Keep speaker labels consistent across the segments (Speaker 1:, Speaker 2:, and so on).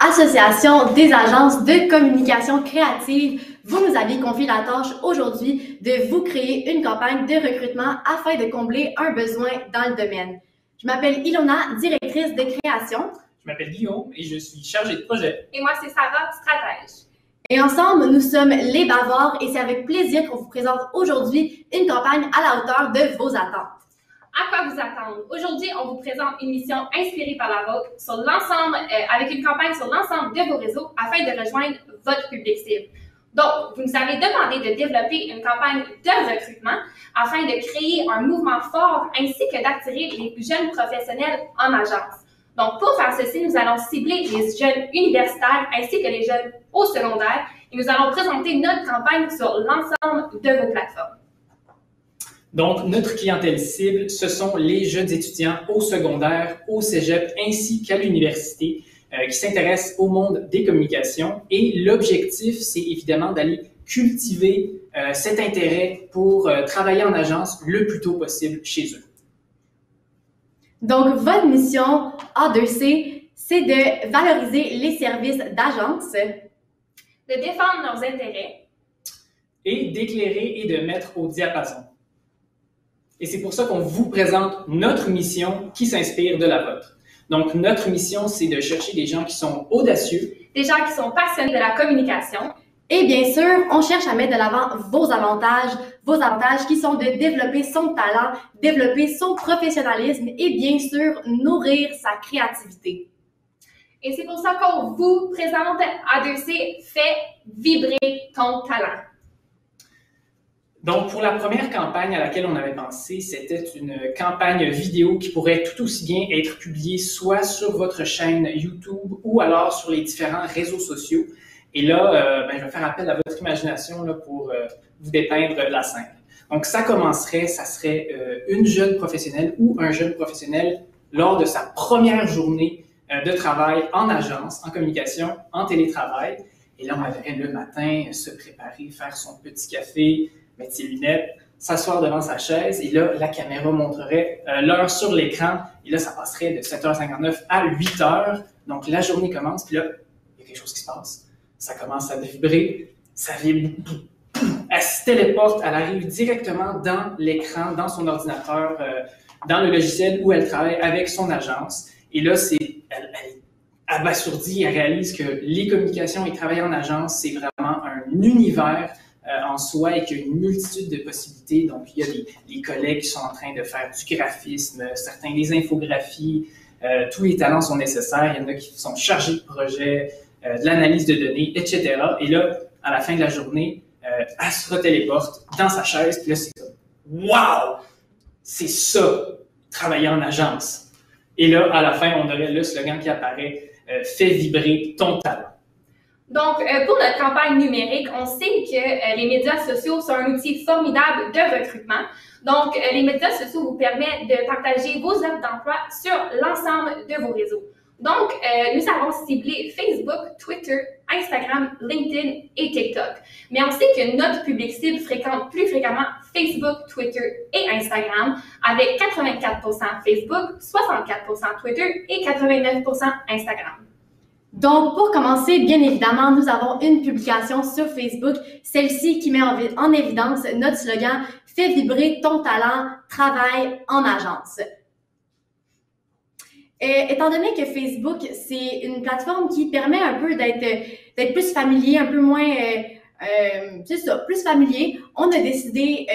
Speaker 1: Association des agences de communication créative, vous nous avez confié la tâche aujourd'hui de vous créer une campagne de recrutement afin de combler un besoin dans le domaine. Je m'appelle Ilona, directrice de création.
Speaker 2: Je m'appelle Guillaume et je suis chargée de projet.
Speaker 3: Et moi, c'est Sarah, stratège.
Speaker 1: Et ensemble, nous sommes les Bavards et c'est avec plaisir qu'on vous présente aujourd'hui une campagne à la hauteur de vos attentes.
Speaker 3: À quoi vous attendre? Aujourd'hui, on vous présente une mission inspirée par la vôtre sur l'ensemble, avec une campagne sur l'ensemble de vos réseaux afin de rejoindre votre public cible. Donc, vous nous avez demandé de développer une campagne de recrutement afin de créer un mouvement fort ainsi que d'attirer les plus jeunes professionnels en agence. Donc, pour faire ceci, nous allons cibler les jeunes universitaires ainsi que les jeunes au secondaire et nous allons présenter notre campagne sur l'ensemble de vos plateformes.
Speaker 2: Donc, notre clientèle cible, ce sont les jeunes étudiants au secondaire, au cégep ainsi qu'à l'université qui s'intéressent au monde des communications. Et l'objectif, c'est évidemment d'aller cultiver cet intérêt pour travailler en agence le plus tôt possible chez eux.
Speaker 1: Donc, votre mission A2C, c'est de valoriser les services d'agence,
Speaker 3: de défendre leurs intérêts
Speaker 2: et d'éclairer et de mettre au diapason. Et c'est pour ça qu'on vous présente notre mission qui s'inspire de la vôtre. Donc, notre mission, c'est de chercher des gens qui sont audacieux,
Speaker 3: des gens qui sont passionnés de la communication.
Speaker 1: Et bien sûr, on cherche à mettre de l'avant vos avantages qui sont de développer son talent, développer son professionnalisme et bien sûr, nourrir sa créativité.
Speaker 3: Et c'est pour ça qu'on vous présente A2C, fais vibrer ton talent.
Speaker 2: Donc, pour la première campagne à laquelle on avait pensé, c'était une campagne vidéo qui pourrait tout aussi bien être publiée soit sur votre chaîne YouTube ou alors sur les différents réseaux sociaux. Et là, je vais faire appel à votre imagination là, pour vous dépeindre la scène. Donc, ça serait une jeune professionnelle ou un jeune professionnel lors de sa première journée de travail en agence, en communication, en télétravail. Et là, on la verrait le matin se préparer, faire son petit café, mettre ses lunettes, s'asseoir devant sa chaise. Et là, la caméra montrerait l'heure sur l'écran. Et là, ça passerait de 7h59 à 8h. Donc, la journée commence. Puis là, il y a quelque chose qui se passe. Ça commence à vibrer, ça vibre, elle se téléporte, elle arrive directement dans l'écran, dans son ordinateur, dans le logiciel où elle travaille avec son agence. Et là, elle est abasourdie, elle réalise que les communications et travailler en agence, c'est vraiment un univers en soi et qu'il y a une multitude de possibilités. Donc, il y a des collègues qui sont en train de faire du graphisme, certains des infographies, tous les talents sont nécessaires. Il y en a qui sont chargés de projets, de l'analyse de données, etc. Et là, à la fin de la journée, elle se retéléporte dans sa chaise, puis là, c'est comme « Wow! C'est ça, travailler en agence! » Et là, à la fin, on aurait le slogan qui apparaît « Fais vibrer ton talent ».
Speaker 3: Donc, pour notre campagne numérique, on sait que les médias sociaux sont un outil formidable de recrutement. Donc, les médias sociaux vous permettent de partager vos offres d'emploi sur l'ensemble de vos réseaux. Donc, nous avons ciblé Facebook, Twitter, Instagram, LinkedIn et TikTok. Mais on sait que notre public cible fréquente plus fréquemment Facebook, Twitter et Instagram avec 84% Facebook, 64% Twitter et 89% Instagram.
Speaker 1: Donc, pour commencer, bien évidemment, nous avons une publication sur Facebook, celle-ci qui met en évidence notre slogan « Fais vibrer ton talent, travaille en agence ». Étant donné que Facebook, c'est une plateforme qui permet un peu d'être plus familier, un peu moins, plus familier, on a décidé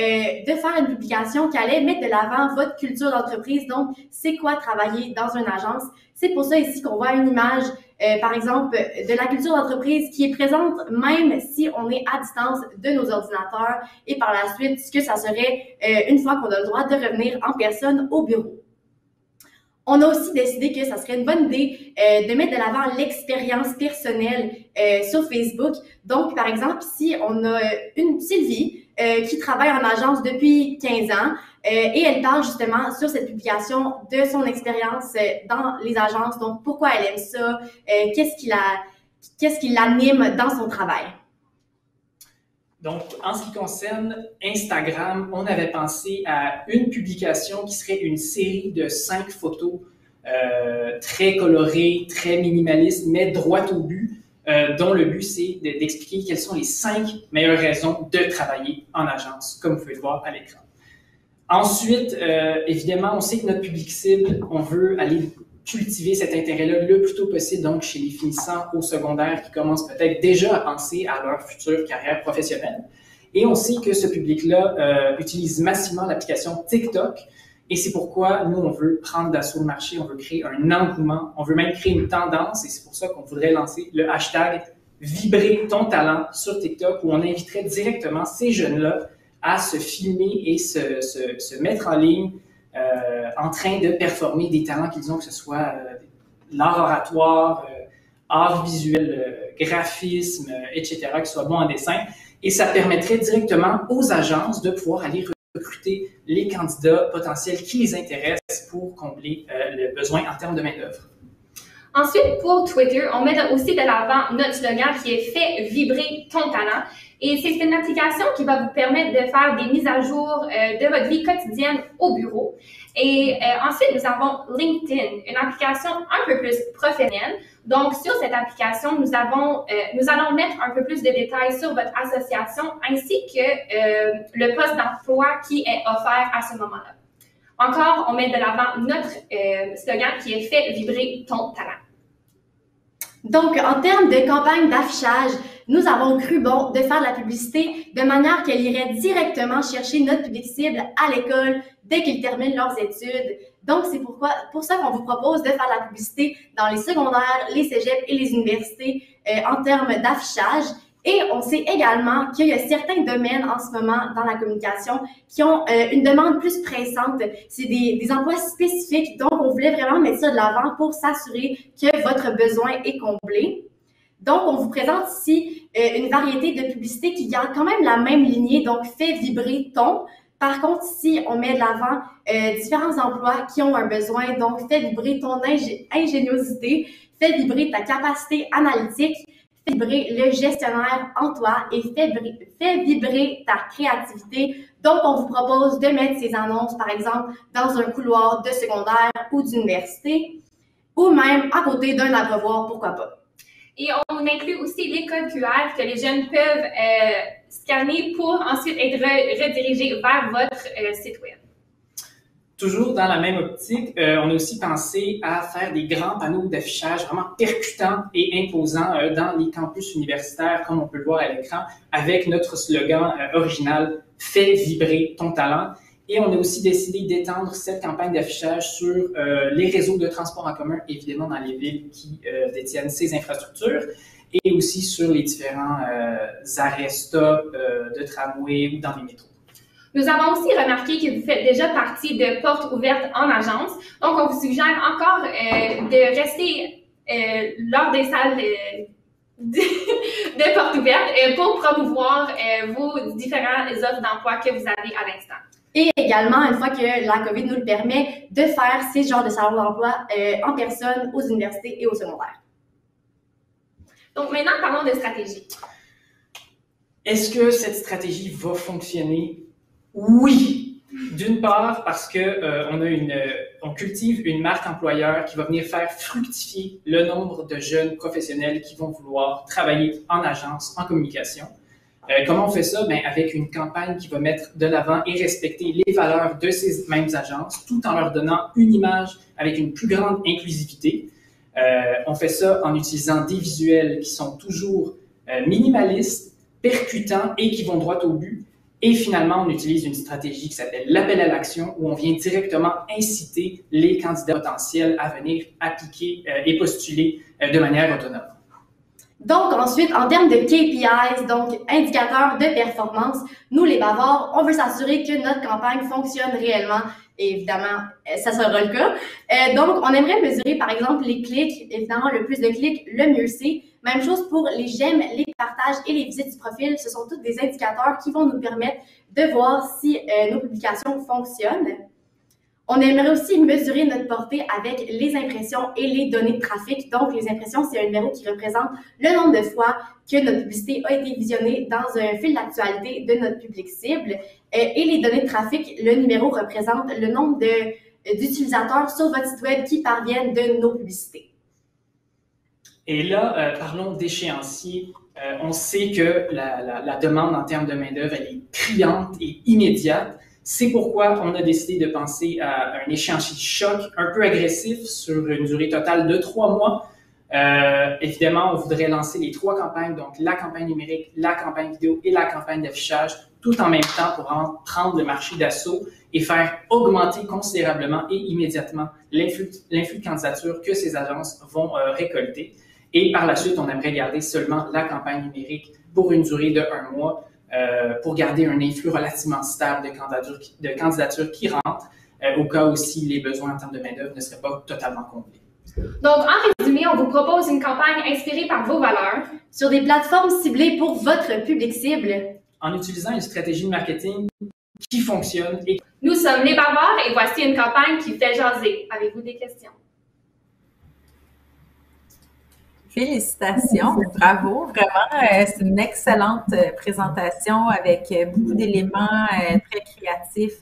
Speaker 1: de faire une publication qui allait mettre de l'avant votre culture d'entreprise. Donc, c'est quoi travailler dans une agence? C'est pour ça ici qu'on voit une image, par exemple, de la culture d'entreprise qui est présente même si on est à distance de nos ordinateurs et par la suite, ce que ça serait une fois qu'on a le droit de revenir en personne au bureau. On a aussi décidé que ça serait une bonne idée de mettre de l'avant l'expérience personnelle sur Facebook. Donc, par exemple, ici, on a une Sylvie qui travaille en agence depuis 15 ans et elle parle justement sur cette publication de son expérience dans les agences. Donc, pourquoi elle aime ça, qu'est-ce qui l'anime dans son travail.
Speaker 2: Donc, en ce qui concerne Instagram, on avait pensé à une publication qui serait une série de 5 photos très coloré, très minimaliste, mais droit au but, dont le but, c'est d'expliquer quelles sont les 5 meilleures raisons de travailler en agence, comme vous pouvez le voir à l'écran. Ensuite, évidemment, on sait que notre public cible, on veut aller cultiver cet intérêt-là le plus tôt possible, donc chez les finissants au secondaire qui commencent peut-être déjà à penser à leur future carrière professionnelle. Et on sait que ce public-là utilise massivement l'application TikTok. Et c'est pourquoi nous, on veut prendre d'assaut le marché, on veut créer un engouement, on veut même créer une tendance. Et c'est pour ça qu'on voudrait lancer le hashtag Vibrer ton talent sur TikTok, où on inviterait directement ces jeunes-là à se filmer et se mettre en ligne en train de performer des talents qu'ils ont, que ce soit l'art oratoire, art visuel, graphisme, etc., qu'ils soient bons en dessin. Et ça permettrait directement aux agences de pouvoir aller recruter les candidats potentiels qui les intéressent pour combler le besoin en termes de main-d'œuvre.
Speaker 3: Ensuite, pour Twitter, on met aussi de l'avant notre slogan qui est « Fais vibrer ton talent ». Et c'est une application qui va vous permettre de faire des mises à jour de votre vie quotidienne au bureau. Et ensuite, nous avons LinkedIn, une application un peu plus professionnelle. Donc, sur cette application, nous allons mettre un peu plus de détails sur votre association ainsi que le poste d'emploi qui est offert à ce moment-là. Encore, on met de l'avant notre slogan qui est « Fais vibrer ton talent ».
Speaker 1: Donc, en termes de campagne d'affichage, nous avons cru bon de faire de la publicité de manière qu'elle irait directement chercher notre public cible à l'école dès qu'ils terminent leurs études. Donc, c'est pour ça qu'on vous propose de faire de la publicité dans les secondaires, les cégeps et les universités en termes d'affichage. Et on sait également qu'il y a certains domaines en ce moment dans la communication qui ont une demande plus pressante. C'est des emplois spécifiques, donc on voulait vraiment mettre ça de l'avant pour s'assurer que votre besoin est comblé. Donc, on vous présente ici une variété de publicités qui garde quand même la même lignée, donc fait vibrer ton. Par contre, ici, on met de l'avant différents emplois qui ont un besoin, donc fait vibrer ton ingéniosité, fait vibrer ta capacité analytique, fait vibrer le gestionnaire en toi et fait vibrer ta créativité. Donc, on vous propose de mettre ces annonces, par exemple, dans un couloir de secondaire ou d'université, ou même à côté d'un abreuvoir, pourquoi pas.
Speaker 3: Et on inclut aussi les codes QR que les jeunes peuvent scanner pour ensuite être redirigés vers votre site web.
Speaker 2: Toujours dans la même optique, on a aussi pensé à faire des grands panneaux d'affichage vraiment percutants et imposants dans les campus universitaires, comme on peut le voir à l'écran, avec notre slogan original « Fais vibrer ton talent ». Et on a aussi décidé d'étendre cette campagne d'affichage sur les réseaux de transport en commun, évidemment dans les villes qui détiennent ces infrastructures, et aussi sur les différents arrêts-stops de tramway ou dans les métros.
Speaker 3: Nous avons aussi remarqué que vous faites déjà partie de Portes ouvertes en agence. Donc, on vous suggère encore de rester lors des salles de Portes ouvertes pour promouvoir vos différentes offres d'emploi que vous avez à l'instant.
Speaker 1: Et également, une fois que la COVID nous le permet, de faire ces genres de salons d'emploi en personne aux universités et au secondaire.
Speaker 3: Donc, maintenant, parlons de stratégie.
Speaker 2: Est-ce que cette stratégie va fonctionner? Oui! D'une part, parce que on cultive une marque employeur qui va venir faire fructifier le nombre de jeunes professionnels qui vont vouloir travailler en agence, en communication. Comment on fait ça? Bien, avec une campagne qui va mettre de l'avant et respecter les valeurs de ces mêmes agences, tout en leur donnant une image avec une plus grande inclusivité. On fait ça en utilisant des visuels qui sont toujours minimalistes, percutants et qui vont droit au but. Et finalement, on utilise une stratégie qui s'appelle l'appel à l'action, où on vient directement inciter les candidats potentiels à venir appliquer et postuler de manière autonome.
Speaker 1: Donc, ensuite, en termes de KPIs, donc indicateurs de performance, nous, les Bavards, on veut s'assurer que notre campagne fonctionne réellement. Et évidemment, ça sera le cas. Donc, on aimerait mesurer, par exemple, les clics. Évidemment, le plus de clics, le mieux c'est. Même chose pour les j'aime, les partages et les visites du profil. Ce sont tous des indicateurs qui vont nous permettre de voir si nos publications fonctionnent. On aimerait aussi mesurer notre portée avec les impressions et les données de trafic. Donc, les impressions, c'est un numéro qui représente le nombre de fois que notre publicité a été visionnée dans un fil d'actualité de notre public cible. Et les données de trafic, le numéro représente le nombre de d'utilisateurs sur votre site web qui parviennent de nos publicités.
Speaker 2: Et là, parlons d'échéancier. On sait que la demande en termes de main-d'œuvre, elle est criante et immédiate. C'est pourquoi on a décidé de penser à un échéancier choc un peu agressif sur une durée totale de 3 mois. Évidemment, on voudrait lancer les 3 campagnes, donc la campagne numérique, la campagne vidéo et la campagne d'affichage, tout en même temps pour prendre le marché d'assaut et faire augmenter considérablement et immédiatement l'influx de candidatures que ces agences vont récolter. Et par la suite, on aimerait garder seulement la campagne numérique pour une durée de 1 mois pour garder un influx relativement stable de candidatures qui rentrent au cas où si les besoins en termes de main-d'œuvre ne seraient pas totalement comblés.
Speaker 3: Donc, en résumé, on vous propose une campagne inspirée par vos valeurs
Speaker 1: sur des plateformes ciblées pour votre public cible
Speaker 2: en utilisant une stratégie de marketing qui fonctionne. Et...
Speaker 3: Nous sommes les Barbares et voici une campagne qui fait jaser. Avez-vous des questions?
Speaker 4: Félicitations, bravo, vraiment, c'est une excellente présentation avec beaucoup d'éléments très créatifs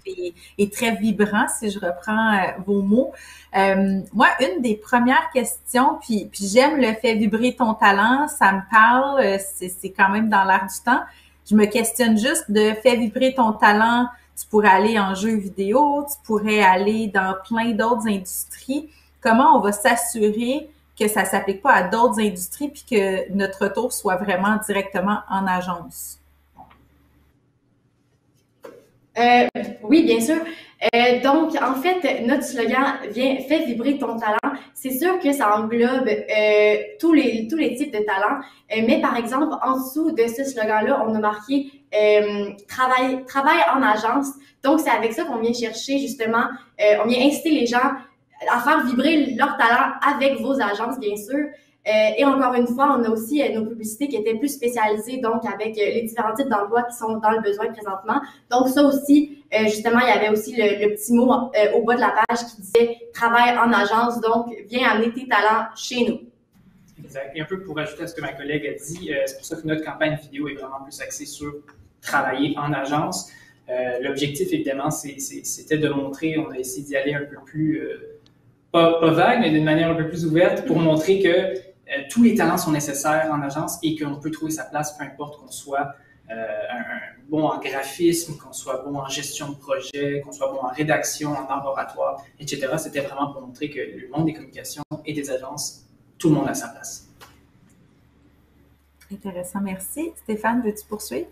Speaker 4: et très vibrants, si je reprends vos mots. Moi, une des premières questions, puis j'aime le fait vibrer ton talent, ça me parle, c'est quand même dans l'air du temps. Je me questionne juste de faire vibrer ton talent, tu pourrais aller en jeux vidéo, tu pourrais aller dans plein d'autres industries. Comment on va s'assurer que ça ne s'applique pas à d'autres industries puis que notre retour soit vraiment directement en agence?
Speaker 1: Oui, bien sûr. Donc, en fait, notre slogan vient « Fais vibrer ton talent ». C'est sûr que ça englobe tous les types de talents, mais par exemple, en dessous de ce slogan-là, on a marqué travail en agence ». Donc, c'est avec ça qu'on vient chercher justement, on vient inciter les gens à faire vibrer leur talent avec vos agences, bien sûr. Et encore une fois, on a aussi nos publicités qui étaient plus spécialisées, donc avec les différents types d'emplois qui sont dans le besoin présentement. Donc ça aussi, justement, il y avait aussi le petit mot au bas de la page qui disait « Travail en agence », donc « Viens amener tes talents chez nous ».
Speaker 2: Exact. Et un peu pour ajouter à ce que ma collègue a dit, c'est pour ça que notre campagne vidéo est vraiment plus axée sur travailler en agence. L'objectif, évidemment, c'était de montrer, on a essayé d'y aller un peu plus... pas vague, mais d'une manière un peu plus ouverte pour montrer que tous les talents sont nécessaires en agence et qu'on peut trouver sa place, peu importe qu'on soit bon en graphisme, qu'on soit bon en gestion de projet, qu'on soit bon en rédaction, en art oratoire, etc. C'était vraiment pour montrer que le monde des communications et des agences, tout le monde a sa place.
Speaker 4: Intéressant, merci. Stéphane, veux-tu poursuivre?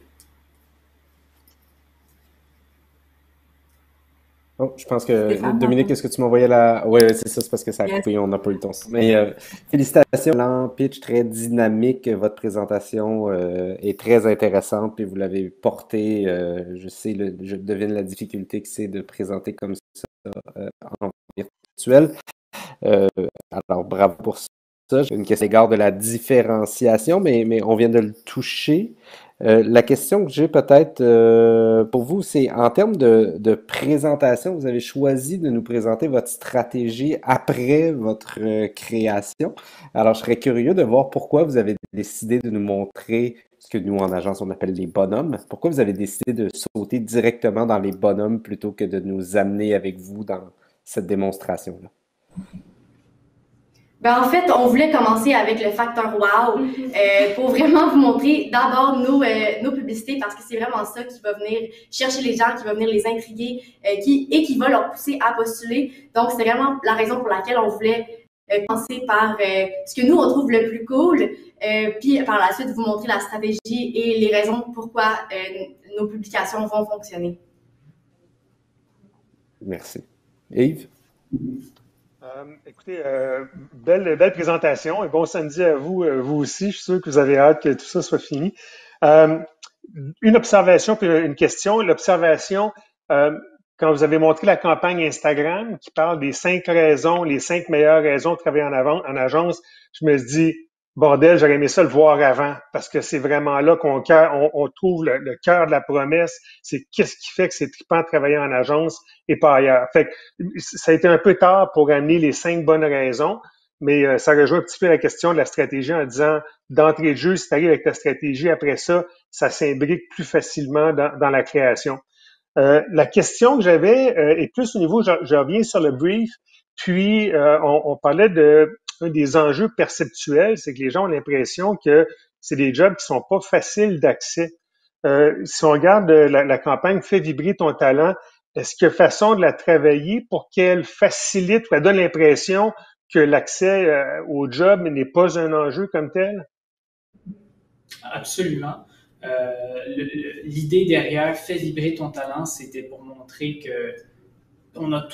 Speaker 5: Oh, je pense que, Dominique, est-ce que tu m'envoyais la... Oui, c'est ça, c'est parce que ça a coupé, on n'a pas eu le temps. Mais félicitations, pitch très dynamique, votre présentation est très intéressante, puis vous l'avez porté, je sais, je devine la difficulté que c'est de présenter comme ça en virtuel. Alors, bravo pour ça. J'ai une question à l'égard de la différenciation, mais on vient de le toucher. La question que j'ai peut-être pour vous, c'est en termes de présentation, vous avez choisi de nous présenter votre stratégie après votre création. Alors, je serais curieux de voir pourquoi vous avez décidé de nous montrer ce que nous, en agence, on appelle les bonhommes. Pourquoi vous avez décidé de sauter directement dans les bonhommes plutôt que de nous amener avec vous dans cette démonstration-là?
Speaker 1: Ben, en fait, on voulait commencer avec le facteur wow pour vraiment vous montrer d'abord nos publicités parce que c'est vraiment ça qui va venir chercher les gens, qui va venir les intriguer et qui va leur pousser à postuler. Donc, c'est vraiment la raison pour laquelle on voulait commencer par ce que nous, on trouve le plus cool, puis par la suite, vous montrer la stratégie et les raisons pourquoi nos publications vont fonctionner.
Speaker 5: Merci. Yves?
Speaker 6: Écoutez, belle présentation. Un bon samedi à vous, vous aussi. Je suis sûr que vous avez hâte que tout ça soit fini. Une observation puis une question. L'observation, quand vous avez montré la campagne Instagram qui parle des 5 raisons, les 5 meilleures raisons de travailler en agence, je me dis, bordel, j'aurais aimé ça le voir avant parce que c'est vraiment là qu'on trouve le cœur de la promesse. C'est qu'est-ce qui fait que c'est trippant de travailler en agence et pas ailleurs. Fait que ça a été un peu tard pour amener les 5 bonnes raisons, mais ça rejoint un petit peu la question de la stratégie en disant, d'entrée de jeu, si tu arrives avec ta stratégie, après ça, ça s'imbrique plus facilement dans la création. La question que j'avais est plus au niveau, je reviens sur le brief, puis on parlait de un des enjeux perceptuels, c'est que les gens ont l'impression que c'est des jobs qui sont pas faciles d'accès. Si on regarde la campagne Fais vibrer ton talent, est-ce qu'il y a façon de la travailler pour qu'elle facilite ou elle donne l'impression que l'accès au job n'est pas un enjeu comme tel?
Speaker 2: Absolument. L'idée derrière Fais vibrer ton talent, c'était pour montrer que on a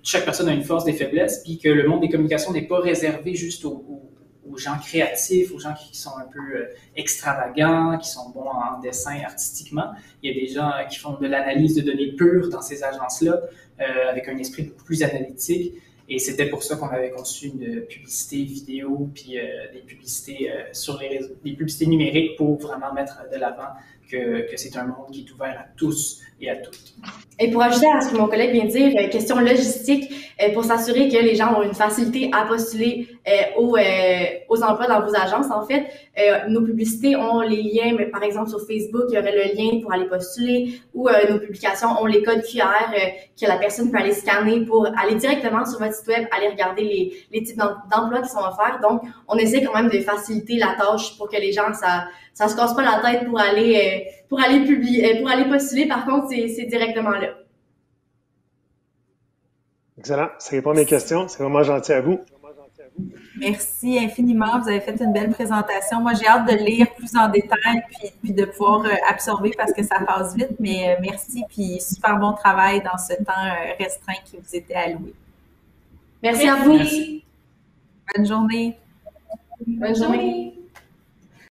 Speaker 2: chaque personne a une force, des faiblesses, puis que le monde des communications n'est pas réservé juste aux gens créatifs, aux gens qui sont un peu extravagants, qui sont bons en dessin artistiquement. Il y a des gens qui font de l'analyse de données pure dans ces agences-là, avec un esprit beaucoup plus analytique. Et c'était pour ça qu'on avait conçu une publicité vidéo, puis des publicités sur les réseaux, des publicités numériques pour vraiment mettre de l'avant que c'est un monde qui est ouvert à tous et à toutes.
Speaker 1: Et pour ajouter à ce que mon collègue vient de dire, question logistique, pour s'assurer que les gens ont une facilité à postuler aux emplois dans vos agences, en fait, nos publicités ont les liens, mais par exemple sur Facebook, il y aurait le lien pour aller postuler, ou nos publications ont les codes QR que la personne peut aller scanner pour aller directement sur votre site web, aller regarder les types d'emplois qui sont offerts. Donc, on essaie quand même de faciliter la tâche pour que les gens, ça se casse pas la tête pour aller publier, pour aller postuler. Par contre, c'est directement là.
Speaker 6: Excellent. Ça répond à mes questions. C'est vraiment gentil à vous.
Speaker 4: Merci infiniment. Vous avez fait une belle présentation. Moi, j'ai hâte de lire plus en détail puis de pouvoir absorber parce que ça passe vite. Mais merci puis super bon travail dans ce temps restreint qui vous était alloué.
Speaker 1: Merci à vous.
Speaker 2: Merci.
Speaker 4: Bonne journée.
Speaker 1: Bonne journée.